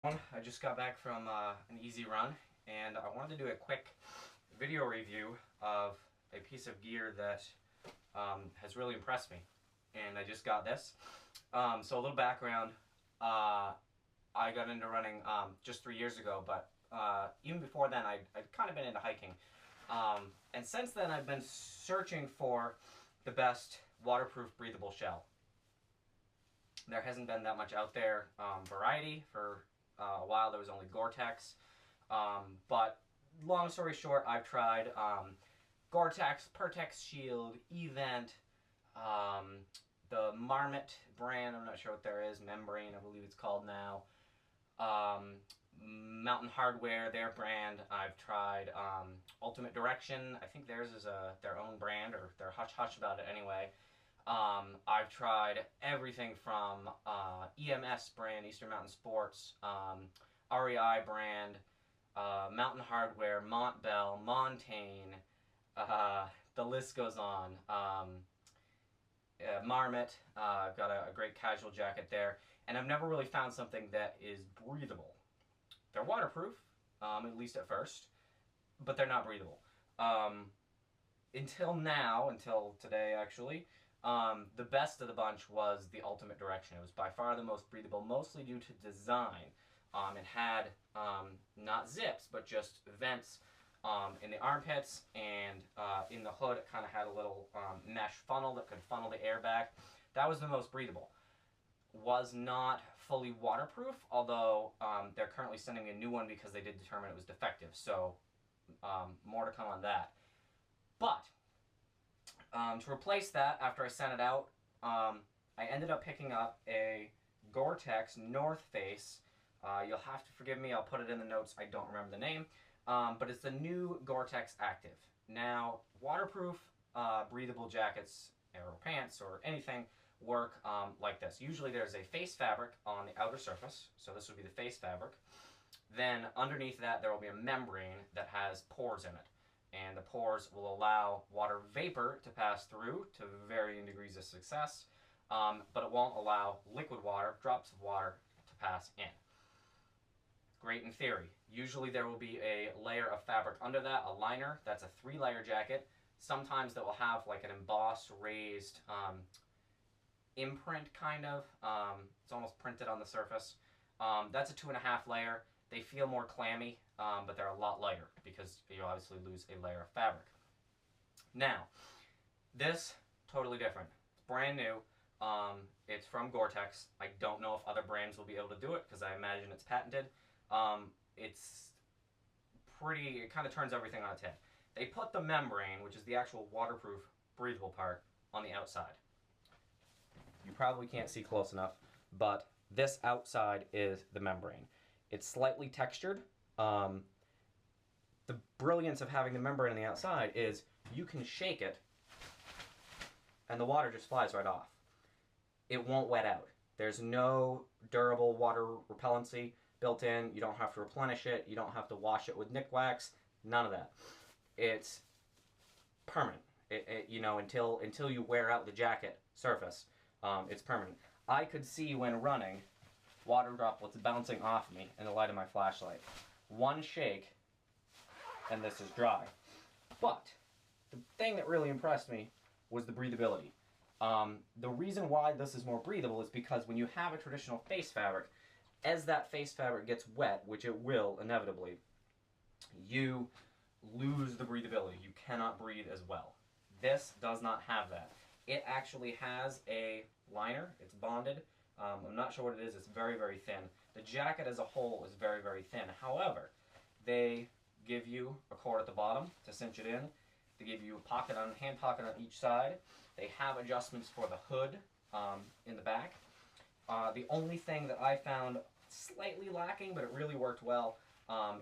I just got back from an easy run, and I wanted to do a quick video review of a piece of gear that has really impressed me. And I just got this. So a little background, I got into running just 3 years ago, but even before then I'd kind of been into hiking. And since then I've been searching for the best waterproof breathable shell. There hasn't been that much out there variety. For a while there was only GoreTex, but long story short, I've tried GoreTex, Pertex Shield, Event, the Marmot brand, I'm not sure what there is, Membrane I believe it's called now, Mountain Hardwear, their brand. I've tried Ultimate Direction, I think theirs is their own brand, or they're hush-hush about it anyway. I've tried everything from EMS brand, Eastern Mountain Sports, REI brand, Mountain Hardwear, Montbell, Montane, the list goes on. Marmot, I've got a great casual jacket there, and I've never really found something that is breathable. They're waterproof, at least at first, but they're not breathable. Until today actually. The best of the bunch was the Ultimate Direction. It was by far the most breathable, mostly due to design. It had not zips, but just vents in the armpits, and in the hood it kind of had a little mesh funnel that could funnel the air back. That was the most breathable. Was not fully waterproof, although they're currently sending a new one because they did determine it was defective, so more to come on that. But to replace that, after I sent it out, I ended up picking up a GoreTex North Face. You'll have to forgive me, I'll put it in the notes, I don't remember the name. But it's the new GoreTex Active. Now, waterproof, breathable jackets, or pants, or anything work like this. Usually there's a face fabric on the outer surface, so this would be the face fabric. Then underneath that there will be a membrane that has pores in it. And the pores will allow water vapor to pass through to varying degrees of success, but it won't allow liquid water, drops of water, to pass in. Great in theory. Usually there will be a layer of fabric under that, a liner. That's a 3-layer jacket. Sometimes that will have like an embossed, raised imprint kind of. It's almost printed on the surface. That's a 2.5 layer. They feel more clammy, but they're a lot lighter because you obviously lose a layer of fabric. Now, this, totally different. It's brand new. It's from GoreTex. I don't know if other brands will be able to do it because I imagine it's patented. It's pretty, it kind of turns everything on its head. They put the membrane, which is the actual waterproof, breathable part, on the outside. You probably can't see close enough, but this outside is the membrane. It's slightly textured. The brilliance of having the membrane on the outside is you can shake it and the water just flies right off. It won't wet out. There's no durable water repellency built in. You don't have to replenish it. You don't have to wash it with Nick Wax. None of that. It's permanent. You know, until you wear out the jacket surface, it's permanent. I could see when running water droplets bouncing off me in the light of my flashlight. One shake and this is dry. But the thing that really impressed me was the breathability. The reason why this is more breathable is because when you have a traditional face fabric, as that face fabric gets wet, which it will inevitably, you lose the breathability. You cannot breathe as well. This does not have that. It actually has a liner. It's bonded. I'm not sure what it is. It's very, very thin. The jacket as a whole is very, very thin. However, they give you a cord at the bottom to cinch it in. They give you a hand pocket on each side. They have adjustments for the hood in the back. The only thing that I found slightly lacking, but it really worked well,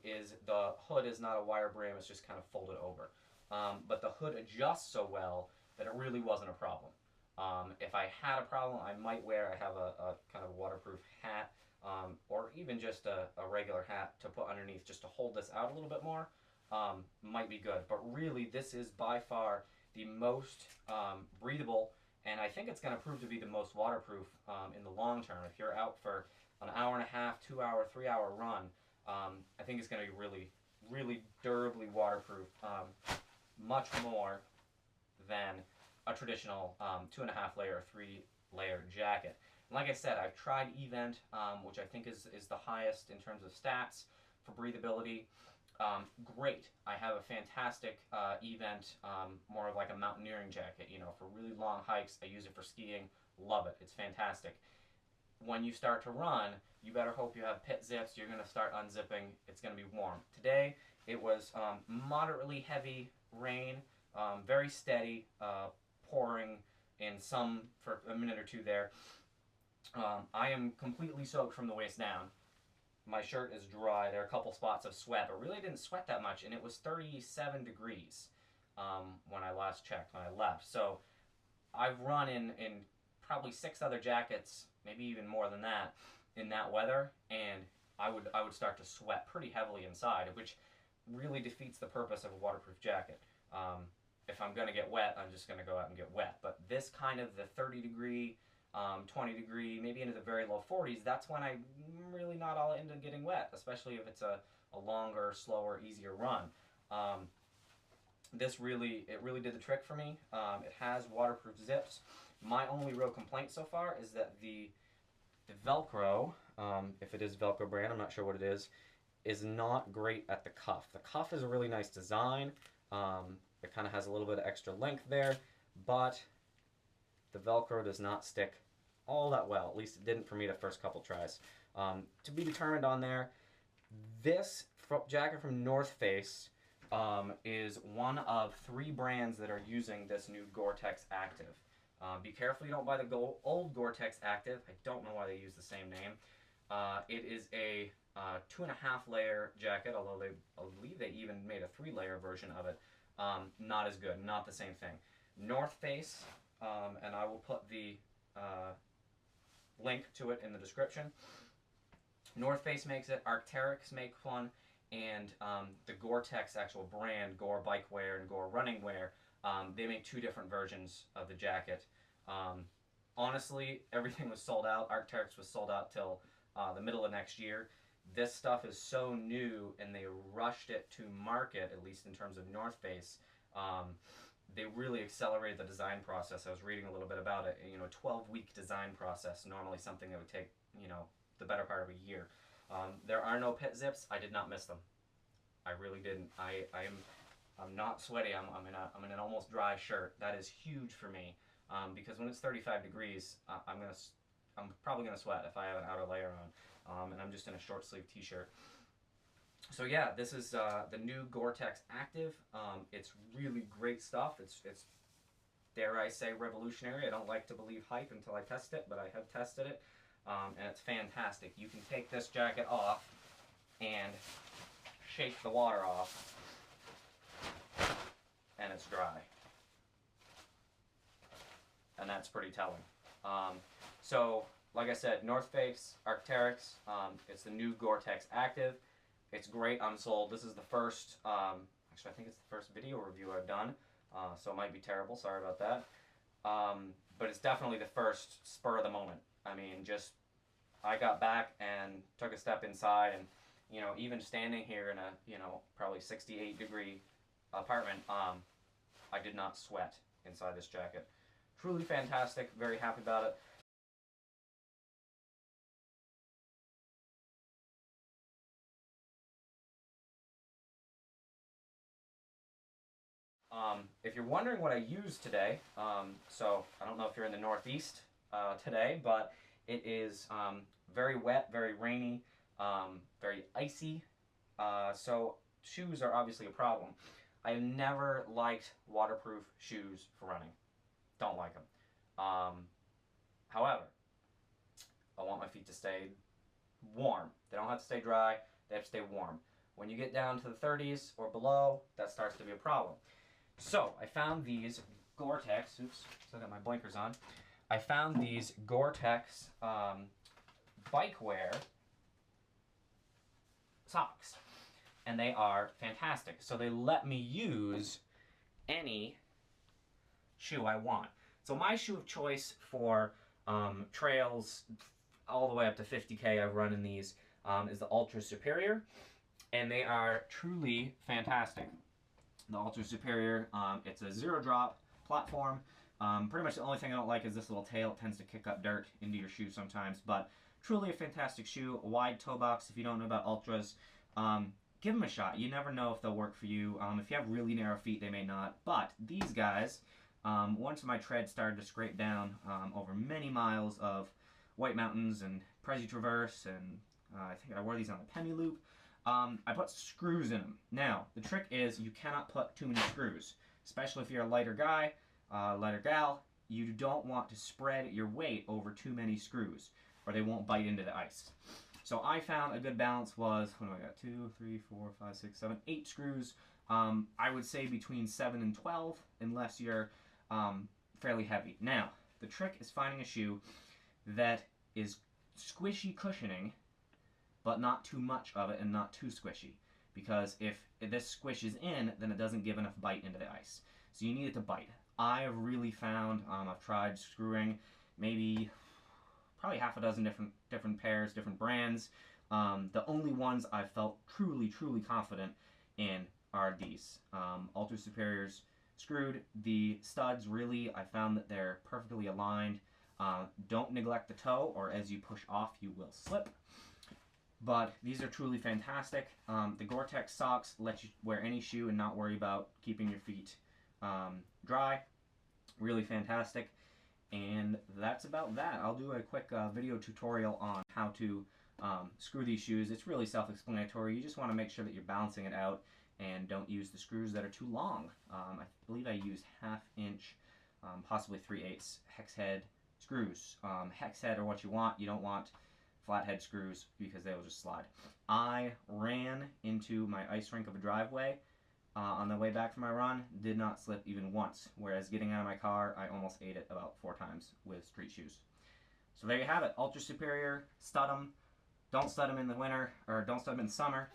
is the hood is not a wire brim. It's just kind of folded over. But the hood adjusts so well that it really wasn't a problem. If I had a problem, I have a kind of waterproof hat, or even just a regular hat to put underneath just to hold this out a little bit more, might be good. But really, this is by far the most breathable, and I think it's going to prove to be the most waterproof in the long term. If you're out for an hour and a half, 2 hour, 3 hour run, I think it's going to be really, really durably waterproof, much more than a traditional 2.5 layer, 3 layer jacket. And like I said, I've tried Event, which I think is the highest in terms of stats for breathability. Great. I have a fantastic Event, more of like a mountaineering jacket, you know, for really long hikes. I use it for skiing. Love it. It's fantastic. When you start to run, you better hope you have pit zips. You're going to start unzipping. It's going to be warm. Today, it was moderately heavy rain, very steady, pouring in some for a minute or two there. I am completely soaked from the waist down. My shirt is dry. There are a couple spots of sweat, but really didn't sweat that much, and it was 37 degrees when I last checked, when I left. So I've run in probably 6 other jackets, maybe even more than that, in that weather, and I would start to sweat pretty heavily inside, which really defeats the purpose of a waterproof jacket. If I'm going to get wet, I'm just going to go out and get wet. But this kind of the 30 degree, 20 degree, maybe into the very low 40s, that's when I'm really not all into getting wet, especially if it's a longer, slower, easier run. It really did the trick for me. It has waterproof zips. My only real complaint so far is that the Velcro, if it is Velcro brand, I'm not sure what it is not great at the cuff. The cuff is a really nice design. It kind of has a little bit of extra length there, but the Velcro does not stick all that well. At least it didn't for me the first couple tries. To be determined on there. This jacket from North Face is one of 3 brands that are using this new GoreTex Active. Be careful you don't buy the old GoreTex Active. I don't know why they use the same name. It is a 2.5 layer jacket, although I believe they even made a 3 layer version of it. Not as good, not the same thing. North Face, and I will put the link to it in the description. North Face makes it, Arc'teryx makes one, and the GoreTex actual brand, Gore Bike Wear and Gore Running Wear, they make 2 different versions of the jacket. Honestly, everything was sold out. Arc'teryx was sold out till the middle of next year. This stuff is so new, and they rushed it to market, at least in terms of North Face. They really accelerated the design process. I was reading a little bit about it. You know, 12-week design process, normally something that would take, you know, the better part of a year. There are no pit zips. I did not miss them. I really didn't. I'm not sweaty. I'm in an almost dry shirt. That is huge for me, because when it's 35 degrees, I'm probably gonna sweat if I have an outer layer on, and I'm just in a short sleeve t-shirt. So yeah, this is the new GoreTex Active. It's really great stuff. It's dare I say revolutionary. I don't like to believe hype until I test it, but I have tested it, and it's fantastic. You can take this jacket off and shake the water off, and it's dry. And that's pretty telling. So, like I said, North Face, Arc'teryx, it's the new GoreTex Active. It's great, I'm sold. This is the first, actually I think it's the first video review I've done, so it might be terrible, sorry about that. But it's definitely the first spur of the moment. I mean, just, I got back and took a step inside, and, you know, even standing here in a, you know, probably 68 degree apartment, I did not sweat inside this jacket. Truly fantastic, very happy about it. If you're wondering what I used today, so I don't know if you're in the Northeast today, but it is very wet, very rainy, very icy, so shoes are obviously a problem. I have never liked waterproof shoes for running. Don't like them. However, I want my feet to stay warm. They don't have to stay dry, they have to stay warm. When you get down to the 30s or below, that starts to be a problem. So, I found these GoreTex, oops, still got my blinkers on. I found these GoreTex bike wear socks, and they are fantastic. So they let me use any shoe I want. So my shoe of choice for trails, all the way up to 50K I've run in these, is the Ultra Superior, and they are truly fantastic. The Ultra Superior, it's a zero drop platform. Pretty much the only thing I don't like is this little tail. It tends to kick up dirt into your shoe sometimes, but truly a fantastic shoe. A wide toe box. If you don't know about Ultras, give them a shot. You never know if they'll work for you. If you have really narrow feet, they may not. But these guys, once my tread started to scrape down over many miles of White Mountains and Prezi Traverse, and I think I wore these on the Penny Loop, I put screws in them. Now, the trick is you cannot put too many screws, especially if you're a lighter guy, lighter gal. You don't want to spread your weight over too many screws, or they won't bite into the ice. So I found a good balance was, what do I got, 2, 3, 4, 5, 6, 7, 8 screws. I would say between 7 and 12, unless you're fairly heavy. Now, the trick is finding a shoe that is squishy cushioning, but not too much of it and not too squishy. Because if this squishes in, then it doesn't give enough bite into the ice. So you need it to bite. I have really found, I've tried screwing maybe probably half a dozen different pairs, different brands. The only ones I've felt truly confident in are these. Ultra Superiors screwed. The studs, really, I found that they're perfectly aligned. Don't neglect the toe, or as you push off, you will slip. But these are truly fantastic. The GoreTex socks let you wear any shoe and not worry about keeping your feet dry. Really fantastic. And that's about that. I'll do a quick video tutorial on how to screw these shoes. It's really self-explanatory. You just want to make sure that you're balancing it out and don't use the screws that are too long. I believe I use 1/2 inch, possibly 3/8 hex head screws. Hex head are what you want. You don't want flathead screws because they will just slide. I ran into my ice rink of a driveway on the way back from my run, did not slip even once, whereas getting out of my car, I almost ate it about 4 times with street shoes. So there you have it. Ultra Superior, stud them. Don't stud them in the winter, or don't stud them in the summer.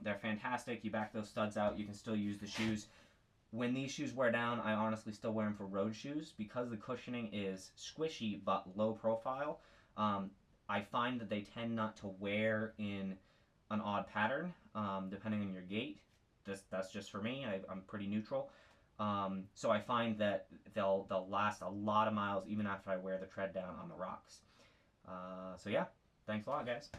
They're fantastic. You back those studs out, you can still use the shoes. When these shoes wear down, I honestly still wear them for road shoes because the cushioning is squishy but low profile. I find that they tend not to wear in an odd pattern, depending on your gait. That's just for me. I'm pretty neutral. So I find that they'll last a lot of miles even after I wear the tread down on the rocks. So yeah, thanks a lot, guys.